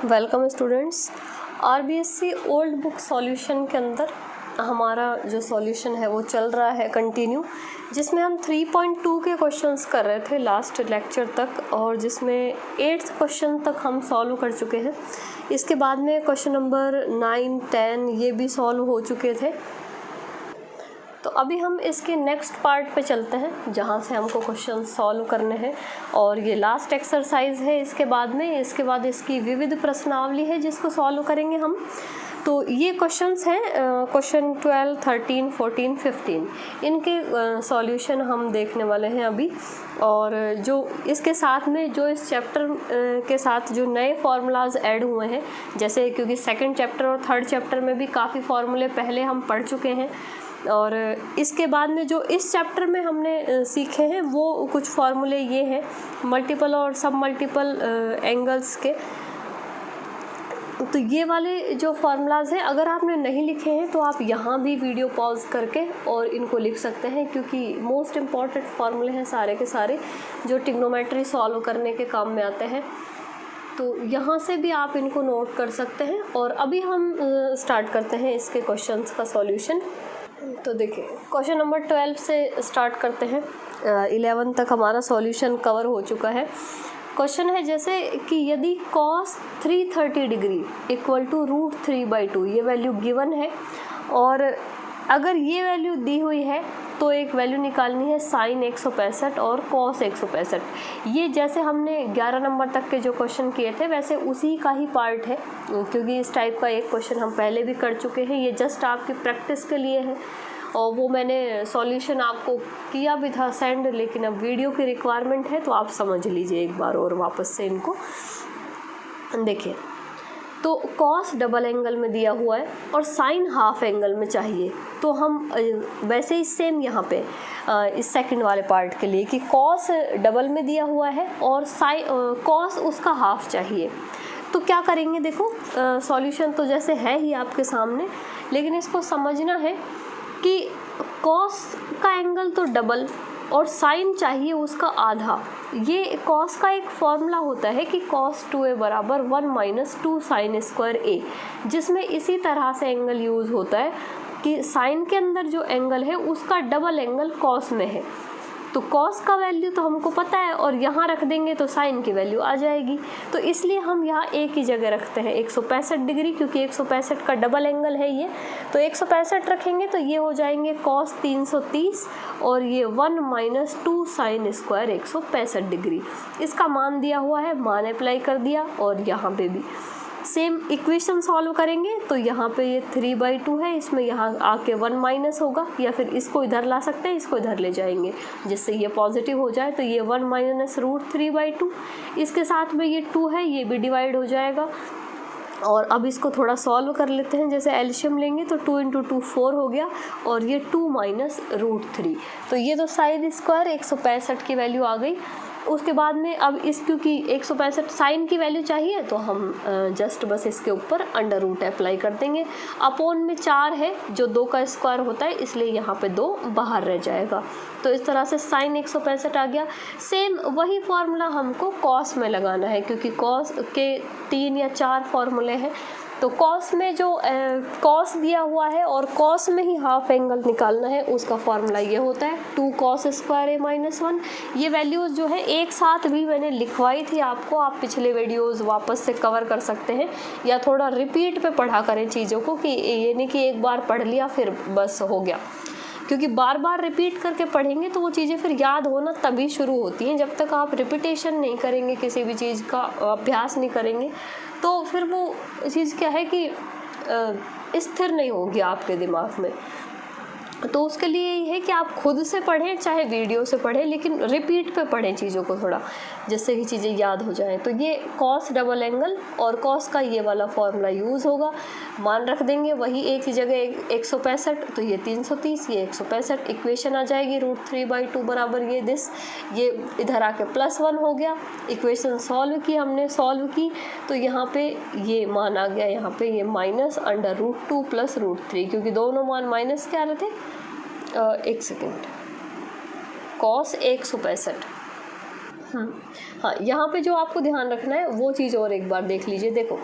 Welcome students. RBSC old book solution के अंदर हमारा जो सॉल्यूशन है वो चल रहा है कंटिन्यू, जिसमें हम 3.2 के क्वेश्चंस कर रहे थे लास्ट लेक्चर तक, और जिसमें 8th क्वेश्चन तक हम सॉल्व कर चुके हैं। इसके बाद में क्वेश्चन नंबर 9, 10 ये भी सॉल्व हो चुके थे। तो अभी हम इसके नेक्स्ट पार्ट पे चलते हैं जहाँ से हमको क्वेश्चन सॉल्व करने हैं, और ये लास्ट एक्सरसाइज है। इसके बाद इसकी विविध प्रश्नावली है जिसको सॉल्व करेंगे हम। तो ये क्वेश्चंस हैं क्वेश्चन 12, 13, 14, 15 इनके सॉल्यूशन हम देखने वाले हैं अभी। और जो इसके साथ में जो इस चैप्टर के साथ जो नए फार्मूलाज ऐड हुए हैं, जैसे क्योंकि सेकंड चैप्टर और थर्ड चैप्टर में भी काफ़ी फार्मूले पहले हम पढ़ चुके हैं, और इसके बाद में जो इस चैप्टर में हमने सीखे हैं वो कुछ फार्मूले ये हैं मल्टीपल और सब मल्टीपल एंगल्स के। तो ये वाले जो फार्मूलाज हैं अगर आपने नहीं लिखे हैं तो आप यहाँ भी वीडियो पॉज करके और इनको लिख सकते हैं, क्योंकि मोस्ट इम्पॉर्टेंट फार्मूले हैं सारे के सारे जो ट्रिग्नोमेट्री सॉल्व करने के काम में आते हैं। तो यहाँ से भी आप इनको नोट कर सकते हैं। और अभी हम स्टार्ट करते हैं इसके क्वेश्चंस का सॉल्यूशन। तो देखिए क्वेश्चन नंबर 12 से स्टार्ट करते हैं। 11 तक हमारा सॉल्यूशन कवर हो चुका है। क्वेश्चन है जैसे कि यदि cos 330 डिग्री इक्वल टू √3/2 ये वैल्यू गिवन है, और अगर ये वैल्यू दी हुई है तो एक वैल्यू निकालनी है sin 165 और cos 165। ये जैसे हमने 11 नंबर तक के जो क्वेश्चन किए थे वैसे उसी का ही पार्ट है, क्योंकि इस टाइप का एक क्वेश्चन हम पहले भी कर चुके हैं। ये जस्ट आपकी प्रैक्टिस के लिए है, और वो मैंने सॉल्यूशन आपको किया भी था सेंड, लेकिन अब वीडियो की रिक्वायरमेंट है तो आप समझ लीजिए एक बार और वापस से इनको। देखिए तो cos डबल एंगल में दिया हुआ है और sin हाफ एंगल में चाहिए। तो हम वैसे ही सेम यहाँ पे इस सेकंड वाले पार्ट के लिए कि cos डबल में दिया हुआ है और cos उसका हाफ चाहिए। तो क्या करेंगे, देखो सॉल्यूशन तो जैसे है ही आपके सामने, लेकिन इसको समझना है कि cos का एंगल तो डबल और sin चाहिए उसका आधा। ये cos का एक फॉर्मूला होता है कि cos 2a बराबर 1 - 2 sin स्क्वायर a, जिसमें इसी तरह से एंगल यूज़ होता है कि sin के अंदर जो एंगल है उसका डबल एंगल cos में है। तो cos का वैल्यू तो हमको पता है और यहाँ रख देंगे तो sin की वैल्यू आ जाएगी। तो इसलिए हम यहाँ एक ही जगह रखते हैं 165 डिग्री, क्योंकि 165 का डबल एंगल है ये। तो 165 रखेंगे तो ये हो जाएंगे cos 330 और ये 1 - 2 sin स्क्वायर 165 डिग्री। इसका मान दिया हुआ है, मान अप्लाई कर दिया, और यहाँ पे भी सेम इक्वेशन सॉल्व करेंगे। तो यहाँ पे ये 3/2 है, इसमें यहाँ आके 1 माइनस होगा, या फिर इसको इधर ला सकते हैं, इसको इधर ले जाएंगे जिससे ये पॉजिटिव हो जाए। तो ये 1 - √3/2, इसके साथ में ये 2 है, ये भी डिवाइड हो जाएगा। और अब इसको थोड़ा सॉल्व कर लेते हैं, जैसे एलशियम लेंगे तो 2 × 2 4 हो गया, और ये 2 - √3। तो ये तो साइन स्क्वायर 165 की वैल्यू आ गई। उसके बाद में अब इस क्योंकि 165 साइन की वैल्यू चाहिए तो हम जस्ट बस इसके ऊपर अंडर रूट अप्लाई कर देंगे। अपॉन में 4 है जो 2 का स्क्वायर होता है, इसलिए यहाँ पे 2 बाहर रह जाएगा। तो इस तरह से साइन 165 आ गया। सेम वही फार्मूला हमको कॉस में लगाना है, क्योंकि कॉस के 3 या 4 फार्मूले हैं। तो कॉस में जो कॉस दिया हुआ है और कॉस में ही हाफ एंगल निकालना है, उसका फार्मूला ये होता है 2 cos स्क्वायर a - 1। ये वैल्यूज़ जो है एक साथ भी मैंने लिखवाई थी आपको, आप पिछले वीडियोस वापस से कवर कर सकते हैं, या थोड़ा रिपीट पे पढ़ा करें चीज़ों को, कि ये नहीं कि एक बार पढ़ लिया फिर बस हो गया, क्योंकि बार बार रिपीट करके पढ़ेंगे तो वो चीज़ें फिर याद होना तभी शुरू होती हैं। जब तक आप रिपीटेशन नहीं करेंगे, किसी भी चीज़ का अभ्यास नहीं करेंगे, तो फिर वो चीज़ क्या है कि स्थिर नहीं होगी आपके दिमाग में। तो उसके लिए ये है कि आप खुद से पढ़ें चाहे वीडियो से पढ़ें, लेकिन रिपीट पे पढ़ें चीज़ों को थोड़ा, जिससे कि चीज़ें याद हो जाएं। तो ये cos डबल एंगल और cos का ये वाला फॉर्मूला यूज़ होगा। मान रख देंगे वही एक ही जगह 165, तो ये 330, ये 165, इक्वेशन आ जाएगी √3/2 बराबर ये दिस, ये इधर आके +1 हो गया। इक्वेशन सॉल्व की हमने, सॉल्व की तो यहाँ पे ये मान आ गया, यहाँ पे ये -√2 + √3, क्योंकि दोनों मान माइनस के आ रहे थे। एक सेकेंड, cos 165 हाँ, यहाँ पे जो आपको ध्यान रखना है वो चीज़ और एक बार देख लीजिए। देखो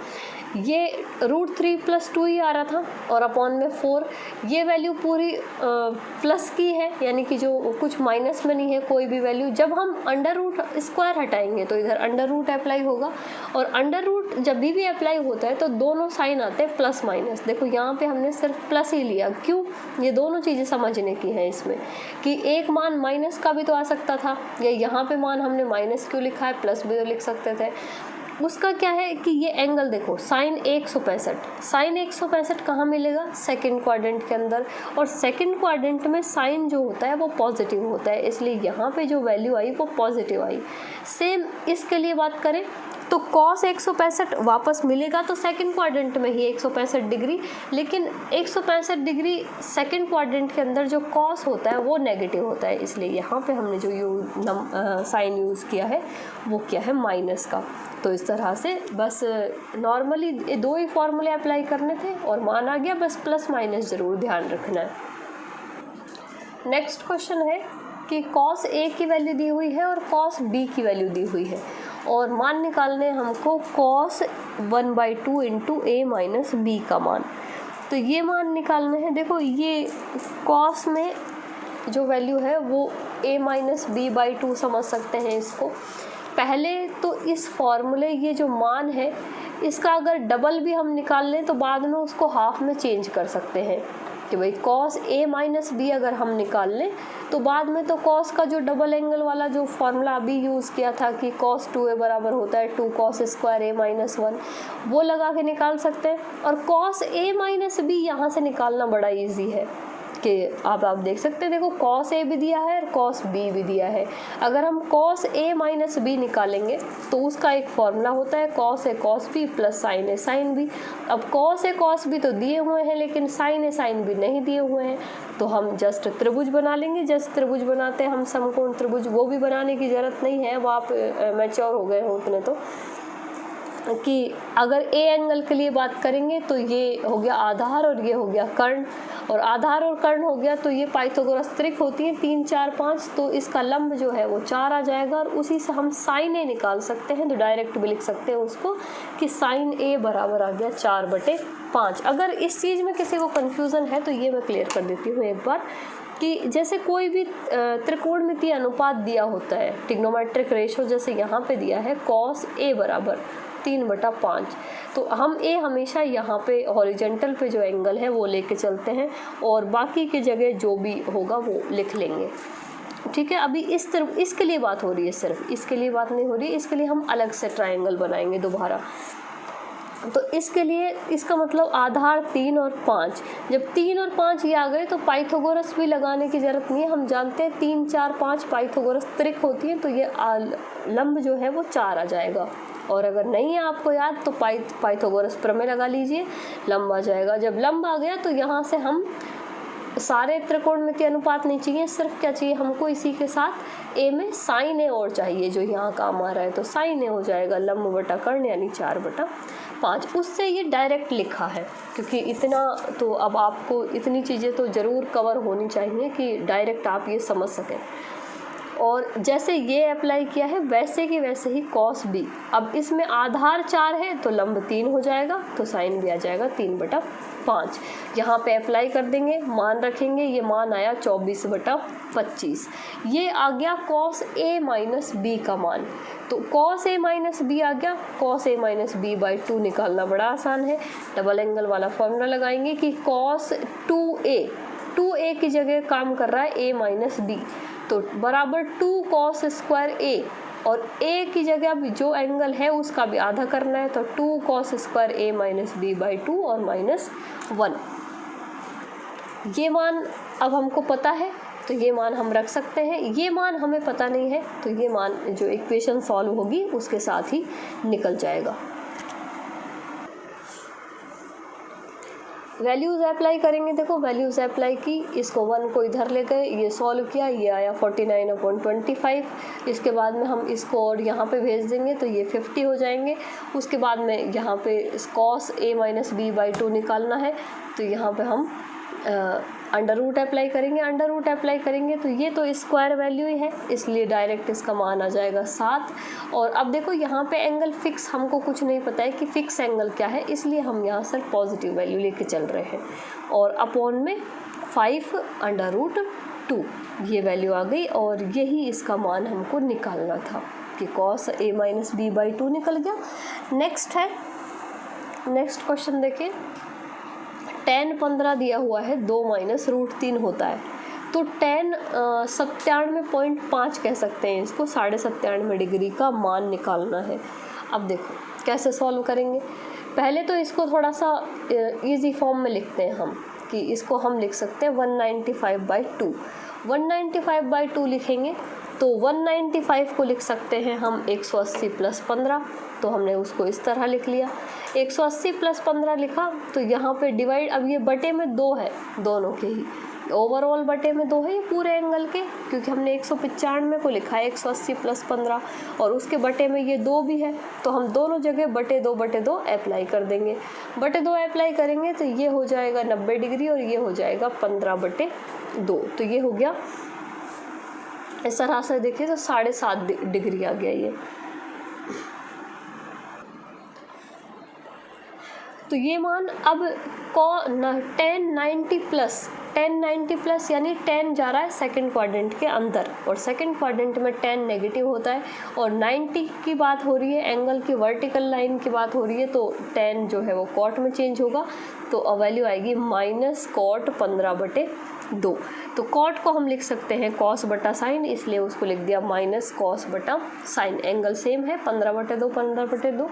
ये √3 + 2 ही आ रहा था और अपॉन में 4, ये वैल्यू पूरी प्लस की है, यानी कि जो कुछ माइनस में नहीं है कोई भी वैल्यू। जब हम √² हटाएंगे तो इधर √रूट अप्लाई होगा, और √रूट जब भी अप्लाई होता है तो दोनों साइन आते हैं प्लस माइनस। देखो यहाँ पे हमने सिर्फ प्लस ही लिया, क्यों? ये दोनों चीज़ें समझने की हैं इसमें कि एक मान माइनस का भी तो आ सकता था, या यहाँ पे मान हमने माइनस क्यों लिखा है, प्लस भी तो लिख सकते थे। उसका क्या है कि ये एंगल देखो साइन 165 कहाँ मिलेगा? सेकंड क्वाड्रेंट के अंदर, और सेकंड क्वाड्रेंट में साइन जो होता है वो पॉजिटिव होता है, इसलिए यहाँ पे जो वैल्यू आई वो पॉजिटिव आई। सेम इसके लिए बात करें तो cos 165 वापस मिलेगा तो सेकंड क्वाड्रेंट में ही 165 डिग्री, लेकिन 165 डिग्री सेकंड क्वाड्रेंट के अंदर जो cos होता है वो नेगेटिव होता है, इसलिए यहाँ पे हमने जो साइन यूज़ किया है वो क्या है? माइनस का। तो इस तरह से बस नॉर्मली 2 ही फॉर्मूले अप्लाई करने थे और मान आ गया, बस प्लस माइनस ज़रूर ध्यान रखना है। नेक्स्ट क्वेश्चन है कि cos A की वैल्यू दी हुई है और cos B की वैल्यू दी हुई है, और मान निकालने हमको cos 1/2 × A - B का मान। तो ये मान निकालने हैं। देखो ये cos में जो वैल्यू है वो A - B/2 समझ सकते हैं इसको। पहले तो इस फॉर्मूले ये जो मान है इसका अगर डबल भी हम निकाल लें तो बाद में उसको हाफ में चेंज कर सकते हैं कि भाई cos A - B अगर हम निकाल लें तो बाद में तो cos का जो डबल एंगल वाला जो फॉर्मूला अभी यूज़ किया था कि cos 2A बराबर होता है 2 cos² A - 1, वो लगा के निकाल सकते हैं। और cos A - B यहाँ से निकालना बड़ा इजी है कि आप देख सकते हैं। देखो cos A भी दिया है और cos B भी दिया है। अगर हम cos A - B निकालेंगे तो उसका एक फॉर्मूला होता है cos A cos B + sin A sin B। अब cos A cos B तो दिए हुए हैं लेकिन sin A sin B नहीं दिए हुए हैं, तो हम जस्ट त्रिभुज बना लेंगे। जस्ट त्रिभुज बनाते हैं हम समकोण त्रिभुज, वो भी बनाने की ज़रूरत नहीं है, वो आप मैच्योर हो गए हो उतने तो। कि अगर ए एंगल के लिए बात करेंगे तो ये हो गया आधार और ये हो गया कर्ण, और आधार और कर्ण हो गया तो ये पाइथागोरस त्रिक होती है 3 4 5, तो इसका लंब जो है वो 4 आ जाएगा, और उसी से हम साइन ए निकाल सकते हैं। तो डायरेक्ट भी लिख सकते हैं उसको कि साइन ए बराबर आ गया 4/5। अगर इस चीज़ में किसी को कन्फ्यूज़न है तो ये मैं क्लियर कर देती हूँ एक बार कि जैसे कोई भी त्रिकोणमितीय अनुपात दिया होता है, ट्रिग्नोमेट्रिक रेशो जैसे यहाँ पे दिया है cos A बराबर 3/5, तो हम ए हमेशा यहाँ पे हॉरिजेंटल पे जो एंगल है वो लेके चलते हैं और बाकी की जगह जो भी होगा वो लिख लेंगे। ठीक है, अभी इसके लिए बात हो रही है, सिर्फ इसके लिए बात नहीं हो रही, इसके लिए हम अलग से ट्रायंगल बनाएंगे दोबारा। तो इसके लिए इसका मतलब आधार 3 और 5, जब 3 और 5 ये आ गए तो पाइथागोरस भी लगाने की ज़रूरत नहीं है। हम जानते हैं 3 4 5 पाइथागोरस त्रिक होती है, तो ये लंब जो है वो 4 आ जाएगा। और अगर नहीं है आपको याद तो पाइथागोरस प्रमेय लगा लीजिए, लंब आ जाएगा। जब लंब आ गया तो यहाँ से हम सारे त्रिकोणमितीय अनुपात नहीं चाहिए, सिर्फ क्या चाहिए हमको इसी के साथ ए में साइन ए और चाहिए जो यहाँ काम आ रहा है, तो साइन ए हो जाएगा लंब बटा कर्ण यानी 4/5। उससे ये डायरेक्ट लिखा है, क्योंकि इतना तो अब आपको इतनी चीज़ें तो ज़रूर कवर होनी चाहिए कि डायरेक्ट आप ये समझ सकें। और जैसे ये अप्लाई किया है वैसे कि वैसे ही cos B, अब इसमें आधार 4 है तो लंब 3 हो जाएगा, तो साइन भी आ जाएगा 3/5। यहाँ पे अप्लाई कर देंगे, मान रखेंगे, ये मान आया 24/25। ये आ गया cos A - B का मान, तो cos A - B आ गया। cos A - B/2 निकालना बड़ा आसान है, डबल एंगल वाला फॉर्मूला लगाएंगे कि cos 2A की जगह काम कर रहा है A - B, तो बराबर 2 cos² A, और A की जगह अब जो एंगल है उसका भी आधा करना है, तो 2 cos² A - B/2 और -1। ये मान अब हमको पता है तो ये मान हम रख सकते हैं। ये मान हमें पता नहीं है तो ये मान जो इक्वेशन सॉल्व होगी उसके साथ ही निकल जाएगा। वैल्यूज़ अप्लाई करेंगे, देखो वैल्यूज़ अप्लाई की, इसको 1 को इधर ले गए, ये सॉल्व किया, ये आया 49/25। इसके बाद में हम इसको और यहाँ पे भेज देंगे तो ये 50 हो जाएंगे। उसके बाद में यहाँ पे cos A - B/2 निकालना है, तो यहाँ पे हम अंडर रूट अप्लाई करेंगे, अंडर रूट अप्लाई करेंगे तो ये तो स्क्वायर वैल्यू ही है, इसलिए डायरेक्ट इसका मान आ जाएगा 7। और अब देखो यहाँ पे एंगल फिक्स, हमको कुछ नहीं पता है कि फिक्स एंगल क्या है, इसलिए हम यहाँ सिर्फ पॉजिटिव वैल्यू लेके चल रहे हैं। और अपॉन में 5 अंडर रूट 2 ये वैल्यू आ गई, और यही इसका मान हमको निकालना था कि cos a minus b by 2 निकल गया। नेक्स्ट है, नेक्स्ट क्वेश्चन देखिए, tan 15 दिया हुआ है 2 माइनस रूट 3 होता है, तो tan 97.5 कह सकते हैं इसको, 97.5 डिग्री का मान निकालना है। अब देखो कैसे सॉल्व करेंगे, पहले तो इसको थोड़ा सा इजी फॉर्म में लिखते हैं हम, कि इसको हम लिख सकते हैं 195/2। 195/2 लिखेंगे तो 195 को लिख सकते हैं हम 180 प्लस 15, तो हमने उसको इस तरह लिख लिया। 180 प्लस 15 लिखा तो यहाँ पे डिवाइड, अब ये बटे में 2 है दोनों के ही, ओवरऑल बटे में 2 है ये पूरे एंगल के, क्योंकि हमने 195 को लिखा है 180 प्लस 15 और उसके बटे में ये 2 भी है, तो हम दोनों जगह बटे 2 अप्लाई कर देंगे। बटे 2 अप्लाई करेंगे तो ये हो जाएगा 90 डिग्री और ये हो जाएगा 15/2, तो ये हो गया। इस तरह से देखिए तो 7.5 डिग्री आ गया ये। तो ये मान अब tan 90 प्लस यानी tan जा रहा है सेकंड क्वाड्रेंट के अंदर, और सेकंड क्वाड्रेंट में tan नेगेटिव होता है, और 90 की बात हो रही है, एंगल की वर्टिकल लाइन की बात हो रही है, तो tan जो है वो कॉट में चेंज होगा, तो वैल्यू आएगी माइनस कॉट 15/2। तो कॉट को हम लिख सकते हैं कॉस बटा साइन, इसलिए उसको लिख दिया माइनस कॉस बटा साइन, एंगल सेम है 15/2।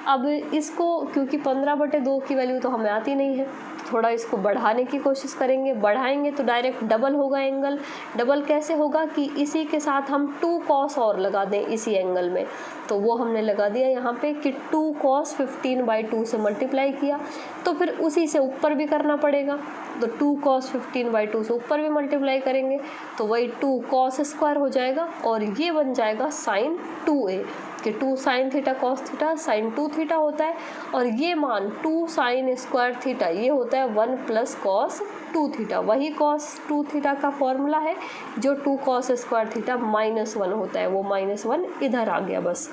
अब इसको क्योंकि 15/2 की वैल्यू तो हमें आती नहीं है, थोड़ा इसको बढ़ाने की कोशिश करेंगे, बढ़ाएंगे तो डायरेक्ट डबल होगा एंगल। डबल कैसे होगा कि इसी के साथ हम 2 cos और लगा दें इसी एंगल में, तो वो हमने लगा दिया यहाँ पे कि 2 cos 15/2 से मल्टीप्लाई किया, तो फिर उसी से ऊपर भी करना पड़ेगा, तो 2 cos 15/2 से ऊपर भी मल्टीप्लाई करेंगे तो वही 2 cos स्क्वायर हो जाएगा, और ये बन जाएगा sin 2a, कि 2 sin theta cos theta sin 2 theta होता है, और ये मान 2 sin स्क्वायर थीटा ये होता है 1 प्लस cos 2 थीटा, वही cos 2 थीटा का फॉर्मूला है जो 2 cos स्क्वायर थीटा -1 होता है, वो -1 इधर आ गया। बस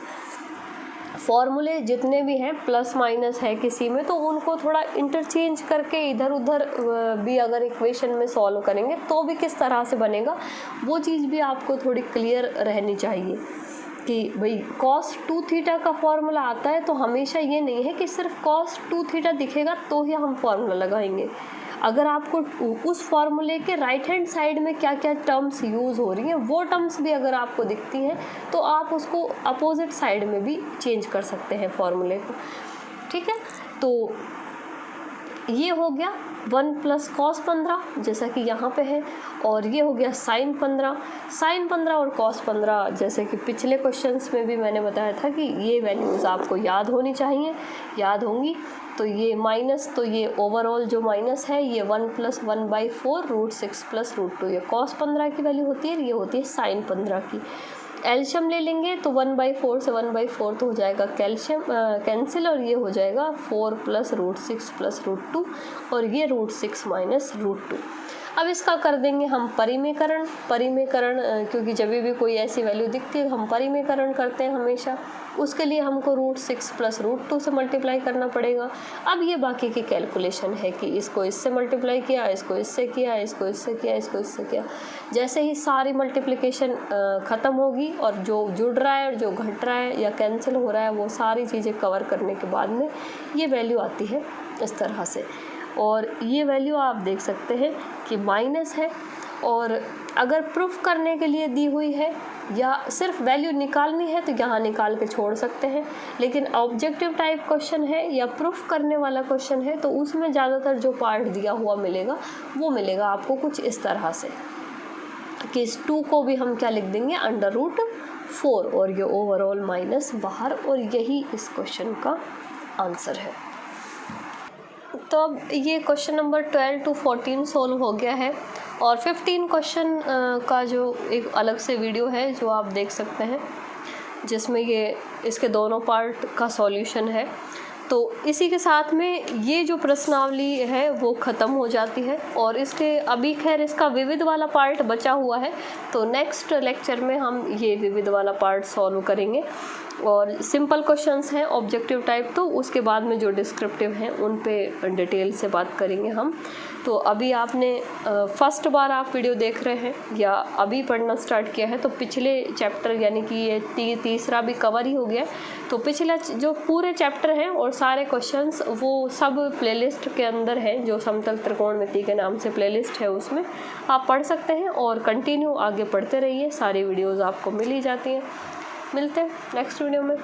फॉर्मूले जितने भी हैं प्लस माइनस है किसी में, तो उनको थोड़ा इंटरचेंज करके इधर उधर भी अगर इक्वेशन में सॉल्व करेंगे तो भी किस तरह से बनेगा वो चीज़ भी आपको थोड़ी क्लियर रहनी चाहिए कि भाई cos 2 थीटा का फॉर्मूला आता है, तो हमेशा ये नहीं है कि सिर्फ cos 2 थीटा दिखेगा तो ही हम फॉर्मूला लगाएंगे। अगर आपको उस फॉर्मूले के राइट हैंड साइड में क्या क्या टर्म्स यूज़ हो रही हैं वो टर्म्स भी अगर आपको दिखती हैं तो आप उसको अपोजिट साइड में भी चेंज कर सकते हैं फॉर्मूले को, ठीक है। तो ये हो गया 1 प्लस cos 15 जैसा कि यहाँ पे है, और ये हो गया sin 15 और cos 15, जैसे कि पिछले क्वेश्चंस में भी मैंने बताया था कि ये वैल्यूज़ आपको याद होनी चाहिए, याद होंगी। तो ये माइनस, तो ये ओवरऑल जो माइनस है ये 1 + 1/4 √6 + √2, ये cos 15 की वैल्यू होती है, ये होती है sin 15 की। एल्शियम ले लेंगे तो 1/4 से 1/4 तो हो जाएगा कैल्शियम कैंसिल, और ये हो जाएगा 4 + √6 + √2, और ये √6 - √2। अब इसका कर देंगे हम परिमेकरण क्योंकि जब भी कोई ऐसी वैल्यू दिखती है हम परिमेकरण करते हैं हमेशा, उसके लिए हमको √6 + √2 से मल्टीप्लाई करना पड़ेगा। अब ये बाकी की कैलकुलेशन है कि इसको इससे मल्टीप्लाई किया, इसको इससे किया, इसको इससे किया, इसको इससे किया। जैसे ही सारी मल्टीप्लिकेशन ख़त्म होगी और जो जुड़ रहा है और जो घट रहा है या कैंसिल हो रहा है वो सारी चीज़ें कवर करने के बाद में ये वैल्यू आती है इस तरह से। और ये वैल्यू आप देख सकते हैं कि माइनस है, और अगर प्रूफ करने के लिए दी हुई है या सिर्फ वैल्यू निकालनी है तो यहाँ निकाल के छोड़ सकते हैं, लेकिन ऑब्जेक्टिव टाइप क्वेश्चन है या प्रूफ करने वाला क्वेश्चन है तो उसमें ज़्यादातर जो पार्ट दिया हुआ मिलेगा वो मिलेगा आपको कुछ इस तरह से कि इस 2 को भी हम क्या लिख देंगे √4, और ये ओवरऑल माइनस बाहर, और यही इस क्वेश्चन का आंसर है। तो अब ये क्वेश्चन नंबर 12 to 14 सोल्व हो गया है, और 15 क्वेश्चन का जो एक अलग से वीडियो है जो आप देख सकते हैं जिसमें ये इसके दोनों पार्ट का सॉल्यूशन है। तो इसी के साथ में ये जो प्रश्नावली है वो ख़त्म हो जाती है। और इसके अभी खैर इसका विविध वाला पार्ट बचा हुआ है, तो नेक्स्ट लेक्चर में हम ये विविध वाला पार्ट सॉल्व करेंगे। और सिंपल क्वेश्चंस हैं ऑब्जेक्टिव टाइप, तो उसके बाद में जो डिस्क्रिप्टिव हैं उन पे डिटेल से बात करेंगे हम। तो अभी आपने फर्स्ट बार आप वीडियो देख रहे हैं या अभी पढ़ना स्टार्ट किया है, तो पिछले चैप्टर यानी कि ये तीसरा भी कवर ही हो गया। तो पिछला जो पूरे चैप्टर हैं और सारे क्वेश्चंस वो सब प्लेलिस्ट के अंदर हैं, जो समतल त्रिकोणमिति के नाम से प्लेलिस्ट है, उसमें आप पढ़ सकते हैं और कंटिन्यू आगे पढ़ते रहिए। सारी वीडियोज़ आपको मिल ही जाती हैं। मिलते हैं नेक्स्ट वीडियो में।